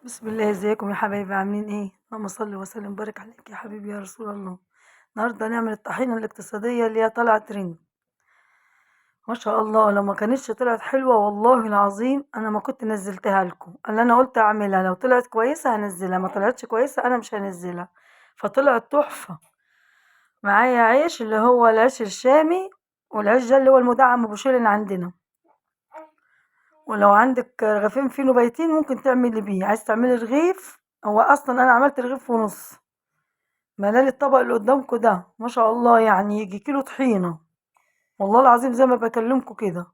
بسم الله، ازيكم يا حبايبي؟ عاملين ايه؟ اللهم صل وسلم وبارك عليك يا حبيبي يا رسول الله. النهارده هنعمل الطحينة الاقتصادية اللي هي طلعت ترند. ما شاء الله، لو ما كانتش طلعت حلوة والله العظيم انا ما كنت نزلتها لكم. اللي انا قلت اعملها لو طلعت كويسة هنزلها، ما طلعتش كويسة انا مش هنزلها. فطلعت تحفة. معايا عيش اللي هو العيش الشامي، والعيش ده اللي هو المدعم ابو شيرين عندنا. ولو عندك رغيفين فينو بايتين ممكن تعملي بيه. عايز تعملي رغيف، هو اصلا انا عملت رغيف ونص. ملال الطبق اللي قدامكم ده ما شاء الله يعني يجي كيلو طحينة، والله العظيم زي ما بكلمكم كده.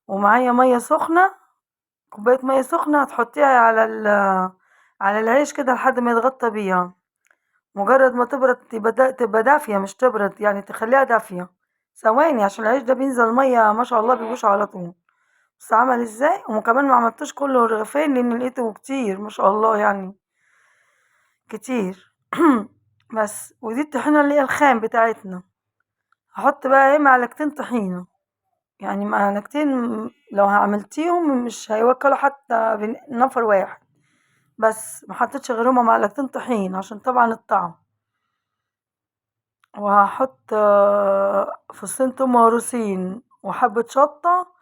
ومعايا مية سخنة، كوباية مية سخنة هتحطيها على العيش كده لحد ما يتغطى بيها. مجرد ما تبرد تبقى دافية، مش تبرد يعني، تخليها دافية ثواني عشان العيش ده بينزل مية ما شاء الله بيبوش على طول. بس عمل ازاي، وكمان ما عملتوش كله رغيفين لان لقيته كتير ما شاء الله يعني كتير. بس ودي الطحينة اللي هي الخام بتاعتنا. هحط بقى ايه معلقتين طحينة، يعني معلقتين. لو عملتيهم مش هيوكلوا حتى نفر واحد. بس ما حطيتش غير هما معلقتين طحين عشان طبعا الطعم. وهحط فصين توم مهروسين وحبة شطة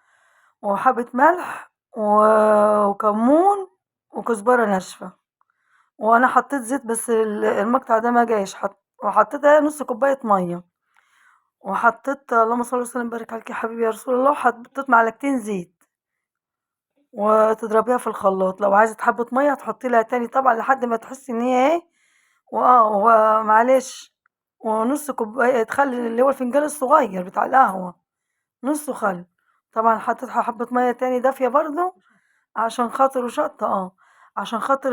وحبة ملح وكمون وكزبرة ناشفة. وانا حطيت زيت بس المقطع ده ما جايش وحطيت نص كوباية مية. وحطيت اللهم صل وسلم وبارك عليك يا حبيبي يا رسول الله، حطيت معلقتين زيت. وتضربيها في الخلاط. لو عايزة حبة مية تحطي لها تاني طبعا لحد ما تحسي ان هي ايه. ومعلش. ونص كوباية خل اللي هو الفنجان الصغير بتاع القهوة، نص خل. طبعا حطيت حبة مية تاني دافية برضو عشان خاطر وشطة عشان خاطر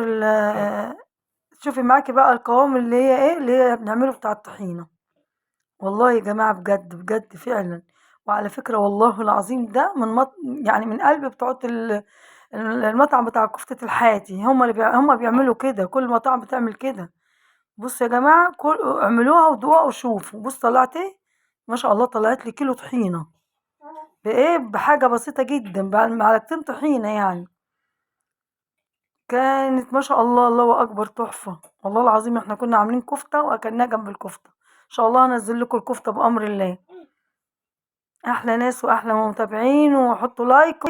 تشوفي معاكي بقى القوام اللي هي ايه اللي هي بنعمله بتاع الطحينة. والله يا جماعة بجد بجد فعلا. وعلى فكرة والله العظيم ده يعني من قلب بتوع المطعم بتاع كفتة الحاتي. هم بيعملوا كده، كل المطاعم بتعمل كده. بصوا يا جماعة، اعملوها ودوقوا وشوفوا. بص طلعت ايه، ما شاء الله طلعت لي كيلو طحينة بايه، بحاجة بسيطة جدا، بمعلقتين طحينة يعني. كانت ما شاء الله الله اكبر تحفة. والله العظيم احنا كنا عاملين كفتة واكلناها جنب الكفتة. ان شاء الله هنزل لكم الكفتة بأمر الله. احلى ناس واحلى متابعين، وحطوا لايك.